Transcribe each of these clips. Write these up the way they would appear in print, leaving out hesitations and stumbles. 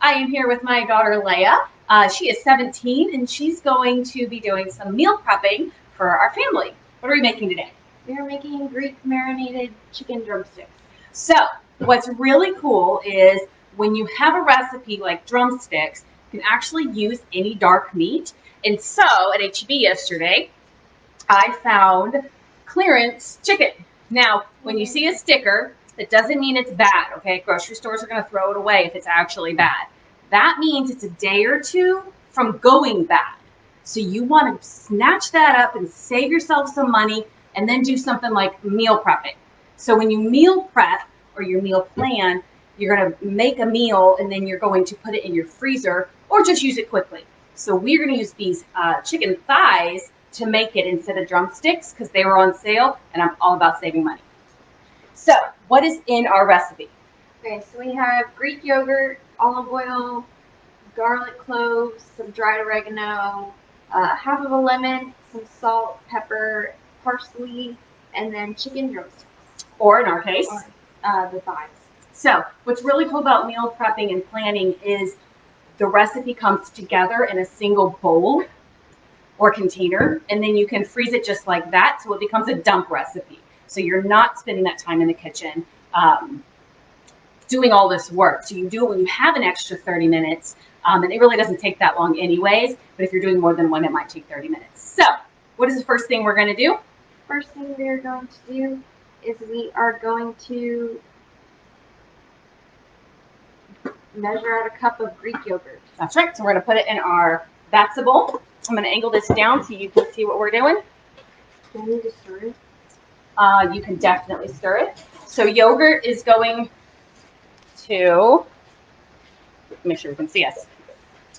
I am here with my daughter Leia. She is 17 and she's going to be doing some meal prepping for our family. What are we making today? We are making Greek marinated chicken drumsticks. So what's really cool is when you have a recipe like drumsticks, you can actually use any dark meat. And so at HEB yesterday, I found clearance chicken. Now, when you see a sticker, that doesn't mean it's bad, okay? Grocery stores are going to throw it away if it's actually bad. That means it's a day or two from going bad. So you want to snatch that up and save yourself some money and then do something like meal prepping. So when you meal prep or your meal plan, you're going to make a meal and then you're going to put it in your freezer or just use it quickly. So we're going to use these chicken thighs to make it instead of drumsticks because they were on sale and I'm all about saving money. So what is in our recipe? Okay, so we have Greek yogurt, olive oil, garlic cloves, some dried oregano, half of a lemon, some salt, pepper, parsley, and then chicken drumsticks. Or in our case, the thighs. So what's really cool about meal prepping and planning is the recipe comes together in a single bowl or container, and then you can freeze it just like that, so it becomes a dump recipe. So you're not spending that time in the kitchen doing all this work. So you do it when you have an extra 30 minutes, and it really doesn't take that long anyways, but if you're doing more than one, it might take 30 minutes. So what is the first thing we're going to do? First thing we're going to do is we are going to measure out a cup of Greek yogurt. That's right. So we're going to put it in our delectable. I'm going to angle this down so you can see what we're doing. Do I need to stir it? You can definitely stir it. So yogurt is going to, make sure we can see us.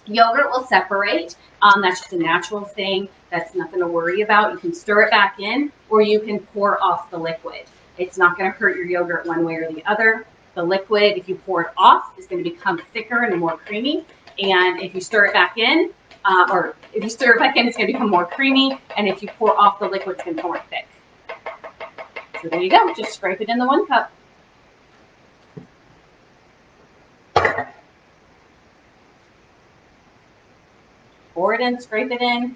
Yogurt will separate. That's just a natural thing. That's nothing to worry about. You can stir it back in or you can pour off the liquid. It's not going to hurt your yogurt one way or the other. The liquid, if you pour it off, is going to become thicker and more creamy. And if you stir it back in, it's going to become more creamy. And if you pour off the liquid, it's going to become more thick. So there you go. Just scrape it in the 1 cup. Pour it in, scrape it in.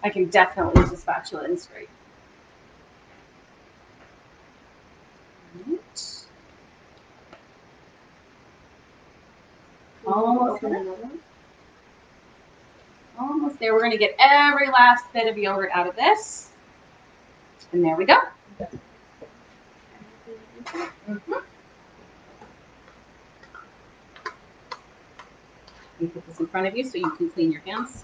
I can definitely use a spatula and scrape. Almost there. Almost there. We're going to get every last bit of yogurt out of this. And there we go. You put this in front of you so you can clean your hands.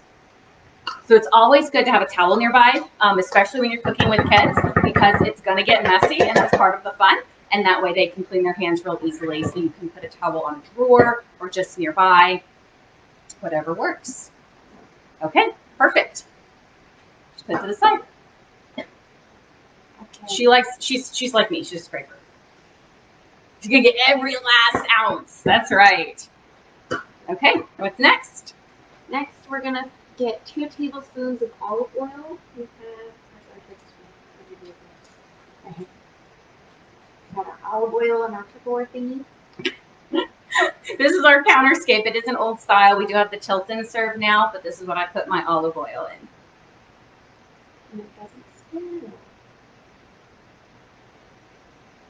So it's always good to have a towel nearby, especially when you're cooking with kids, because it's going to get messy and that's part of the fun. And that way they can clean their hands real easily. So you can put a towel on a drawer or just nearby, whatever works. Okay, perfect. Just put it to the side. Okay. She's like me. She's a scraper. She's gonna get every last ounce. That's right. Okay, what's next? Next, we're gonna get 2 tablespoons of olive oil. We have our olive oil in our Tupperware thingy. This is our counterscape. It is an old style. We do have the tilt and serve now, but this is what I put my olive oil in. And it doesn't spill.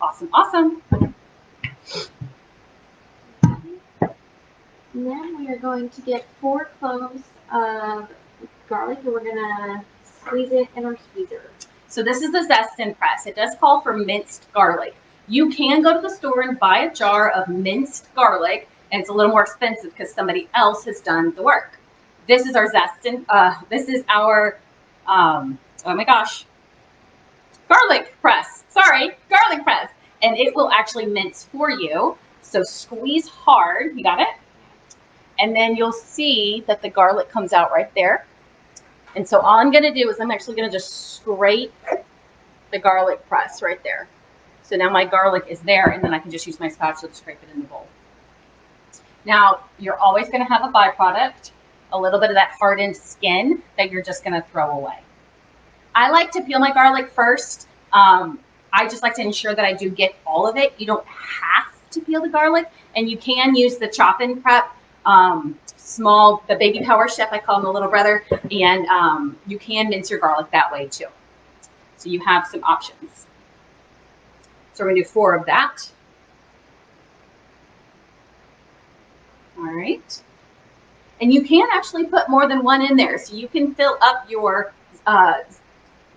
Awesome, awesome. And then we are going to get 4 cloves of garlic and we're going to squeeze it in our squeezer. So this is the zest and press. It does call for minced garlic. You can go to the store and buy a jar of minced garlic, and it's a little more expensive because somebody else has done the work. This is our zest and this is our oh my gosh, garlic press. Sorry, garlic press, and it will actually mince for you. So squeeze hard. You got it? And then you'll see that the garlic comes out right there. And so all I'm going to do is I'm actually going to just scrape the garlic press right there. So now my garlic is there, and then I can just use my spatula to scrape it in the bowl. Now, you're always going to have a byproduct, a little bit of that hardened skin that you're just going to throw away. I like to peel my garlic first. I just like to ensure that I do get all of it. You don't have to peel the garlic, and you can use the chop-in prep, the baby power chef, I call him the little brother, and you can mince your garlic that way too. So you have some options. So we're gonna do 4 of that. All right. And you can actually put more than 1 in there. So you can fill up your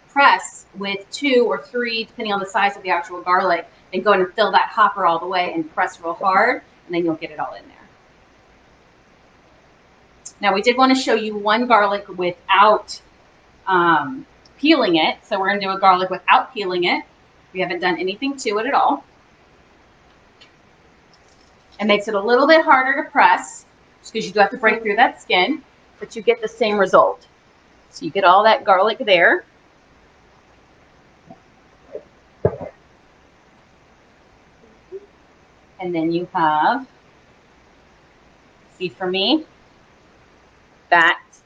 press with 2 or 3, depending on the size of the actual garlic, and go and fill that hopper all the way and press real hard, and then you'll get it all in there. Now we did want to show you one garlic without peeling it. So we're going to do a garlic without peeling it. We haven't done anything to it at all. It makes it a little bit harder to press, just because you do have to break through that skin, but you get the same result. So you get all that garlic there. And then you have, see for me, that's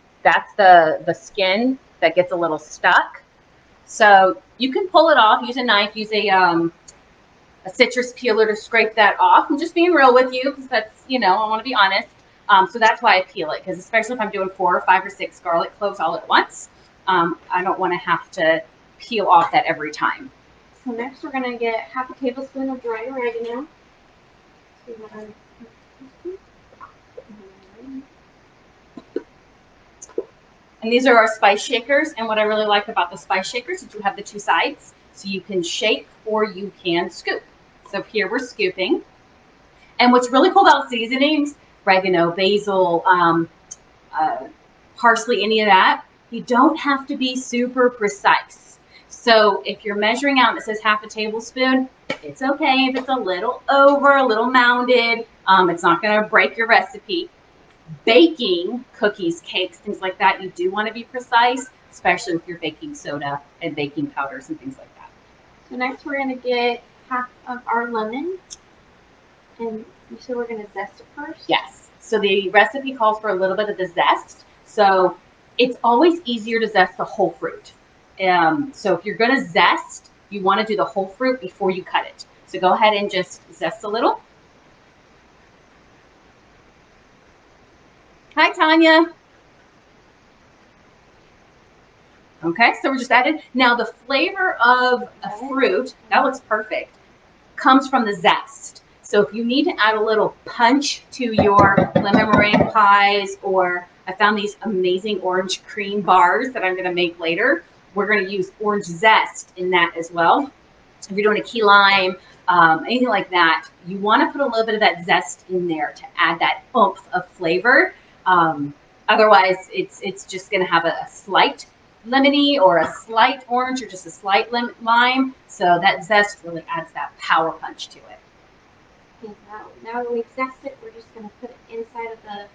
the skin that gets a little stuck. So you can pull it off, use a knife, use a citrus peeler to scrape that off. I'm just being real with you because that's, I want to be honest. So that's why I peel it, because especially if I'm doing 4 or 5 or 6 garlic cloves all at once, I don't want to have to peel off that every time. So next we're going to get half a tablespoon of dry oregano. And these are our spice shakers. And what I really like about the spice shakers is you have the 2 sides. So you can shake or you can scoop. So here we're scooping. And what's really cool about seasonings, oregano, basil, parsley, any of that, you don't have to be super precise. So if you're measuring out and it says half a tablespoon, it's okay if it's a little over, a little mounded. It's not going to break your recipe. Baking cookies, cakes, things like that, you do want to be precise, especially with your baking soda and baking powders and things like that. So next we're going to get half of our lemon. And you said we're going to zest it first? Yes. So the recipe calls for a little bit of the zest. So it's always easier to zest the whole fruit. So if you're going to zest, you want to do the whole fruit before you cut it. So go ahead and just zest a little. Hi, Tanya. Okay, so we're just added. Now the flavor of a fruit, that looks perfect, comes from the zest. So if you need to add a little punch to your lemon meringue pies, or I found these amazing orange cream bars that I'm going to make later, we're going to use orange zest in that as well. If you're doing a key lime, anything like that, you want to put a little bit of that zest in there to add that oomph of flavor. Otherwise, it's just going to have a slight lemony or a slight orange or just a slight lime. So that zest really adds that power punch to it. Okay, now that we've zested it, we're just going to put it inside of the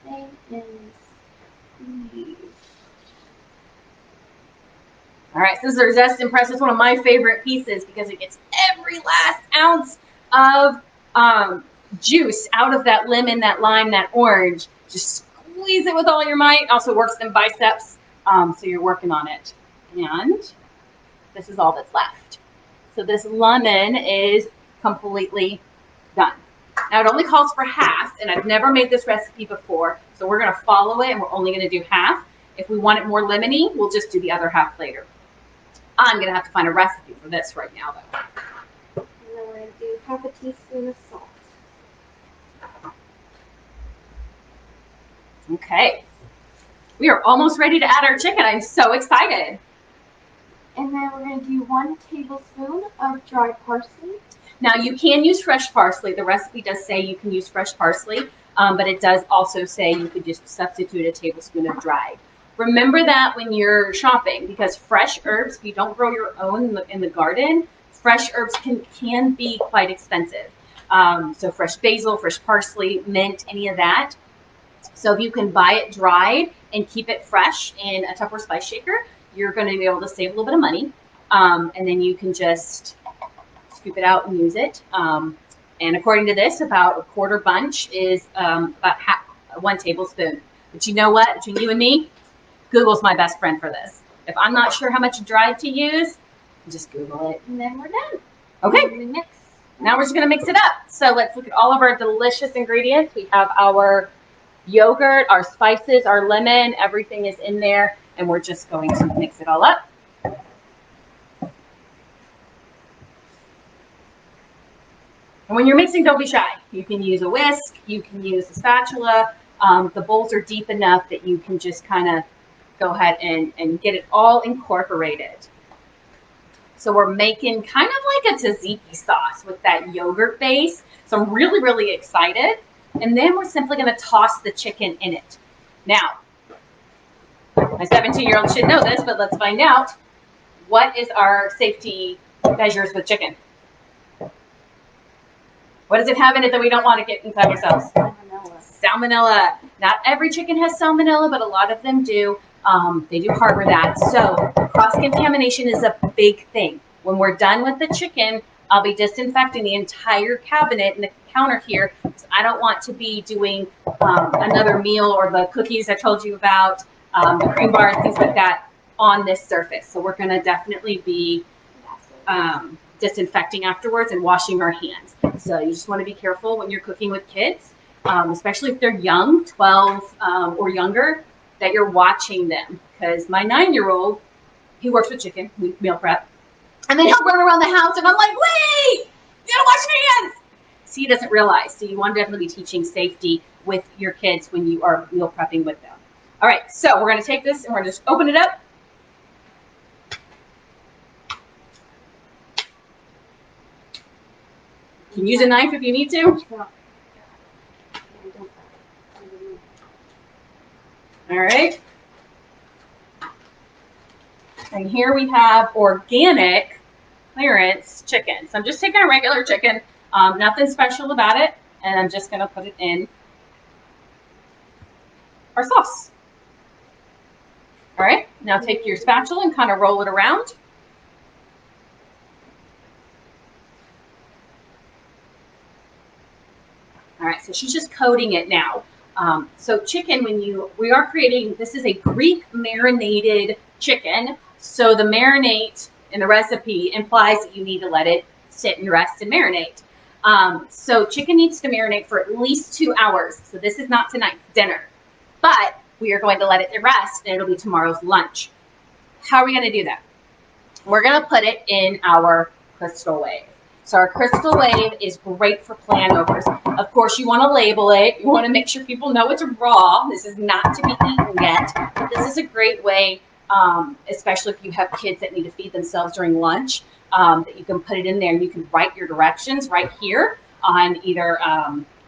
thing and squeeze. All right, so this is our zest and press. It's one of my favorite pieces because it gets every last ounce of juice out of that lemon, that lime, that orange. Just squeeze it with all your might. Also works them biceps, so you're working on it. And this is all that's left. So this lemon is completely done. Now it only calls for half, and I've never made this recipe before, so we're going to follow it, and we're only going to do half. If we want it more lemony, we'll just do the other half later. I'm going to have to find a recipe for this right now, though. And then we're going to do half a teaspoon of salt. Okay. We are almost ready to add our chicken. I'm so excited. And then we're going to do 1 tablespoon of dried parsley. Now you can use fresh parsley. The recipe does say you can use fresh parsley, but it does also say you could just substitute a tablespoon of dried. Remember that when you're shopping, because fresh herbs, if you don't grow your own in the garden, fresh herbs can be quite expensive. So fresh basil, fresh parsley, mint, any of that. So if you can buy it dried and keep it fresh in a Tupperware spice shaker, you're going to be able to save a little bit of money. And then you can just scoop it out and use it. And according to this, about a quarter bunch is about 1 tablespoon. But you know what? Between you and me, Google's my best friend for this. If I'm not sure how much dried to use, Just Google it. And then we're done. Okay. We mix. Now we're just going to mix it up. So let's look at all of our delicious ingredients. We have our yogurt, our spices, our lemon, everything is in there. And we're just going to mix it all up. And when you're mixing, don't be shy. You can use a whisk, you can use a spatula. The bowls are deep enough that you can just kind of go ahead and get it all incorporated. So we're making kind of like a tzatziki sauce with that yogurt base. So I'm really, really excited. And then we're simply going to toss the chicken in it. Now, my 17-year-old should know this, but let's find out. What is our safety measures with chicken? What does it have in it that we don't want to get inside ourselves? Salmonella. Not every chicken has salmonella, but a lot of them do. They do harbor that. So cross-contamination is a big thing. When we're done with the chicken, I'll be disinfecting the entire cabinet and the counter here because I don't want to be doing another meal or the cookies I told you about, the cream bars, things like that on this surface. So we're going to definitely be disinfecting afterwards and washing our hands. So you just want to be careful when you're cooking with kids, especially if they're young, 12 or younger, that you're watching them. Because my 9-year-old, he works with chicken, meal prep, and then he'll run around the house and I'm like, wait, you gotta wash your hands. So he doesn't realize. So you want to definitely be teaching safety with your kids when you are meal prepping with them. All right, so we're going to take this and we're going to just open it up. You can use a knife if you need to. All right. And here we have organic clearance chicken. So I'm just taking a regular chicken, nothing special about it. And I'm just going to put it in our sauce. All right. Now take your spatula and kind of roll it around. All right, so she's just coating it now. So chicken, we are creating, this is a Greek marinated chicken. So the marinate in the recipe implies that you need to let it sit and rest and marinate. So chicken needs to marinate for at least 2 hours. So this is not tonight's dinner, but we are going to let it rest and it'll be tomorrow's lunch. How are we going to do that? We're going to put it in our crystal wave. So our crystal wave is great for plan-overs. Of course, you want to label it. You want to make sure people know it's raw. This is not to be eaten yet. But this is a great way, especially if you have kids that need to feed themselves during lunch, that you can put it in there and you can write your directions right here on either,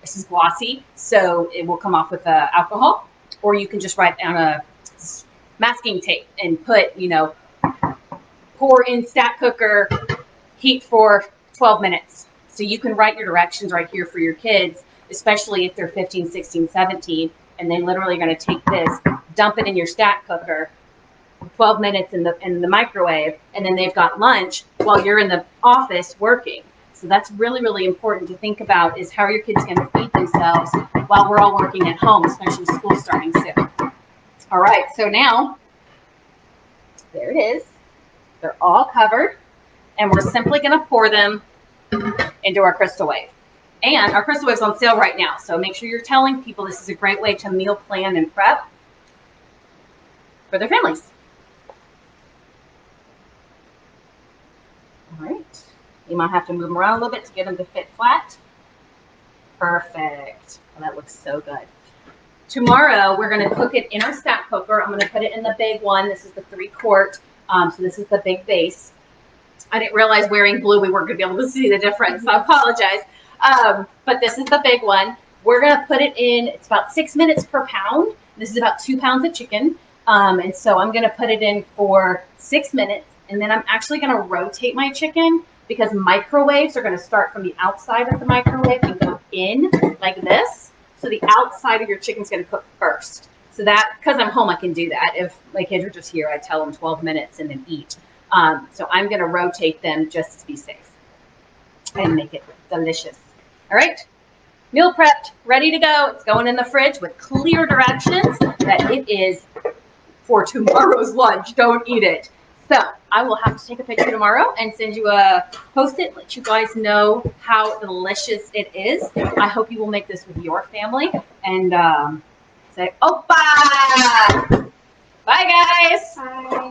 this is glossy, so it will come off with alcohol, or you can just write down a masking tape and put, pour in stat cooker, heat for 12 minutes. So you can write your directions right here for your kids, especially if they're 15, 16, 17, and they literally are going to take this, dump it in your stat cooker, 12 minutes in the microwave, and then they've got lunch while you're in the office working. So that's really, really important to think about, is how are your kids going to feed themselves while we're all working at home, especially school starting soon. All right, so now, there it is. They're all covered. And we're simply going to pour them into our crystal wave. And our crystal wave is on sale right now. So make sure you're telling people this is a great way to meal plan and prep for their families. All right. You might have to move them around a little bit to get them to fit flat. Perfect. Well, that looks so good. Tomorrow, we're going to cook it in our stat cooker. I'm going to put it in the big one. This is the 3-quart. So this is the big base. I didn't realize wearing blue we weren't going to be able to see the difference, so I apologize. But this is the big one. We're going to put it in, it's about 6 minutes per pound. This is about 2 pounds of chicken. And so I'm going to put it in for 6 minutes. And then I'm actually going to rotate my chicken because microwaves are going to start from the outside of the microwave and go in like this. So the outside of your chicken is going to cook first. So that, because I'm home, I can do that. If my kids are just here, I tell them 12 minutes and then eat. So I'm going to rotate them just to be safe and make it delicious. All right, meal prepped, ready to go. It's going in the fridge with clear directions that it is for tomorrow's lunch. Don't eat it. So I will have to take a picture tomorrow and send you a post-it, let you guys know how delicious it is. I hope you will make this with your family and say, "Oppa!" Bye, guys. Bye.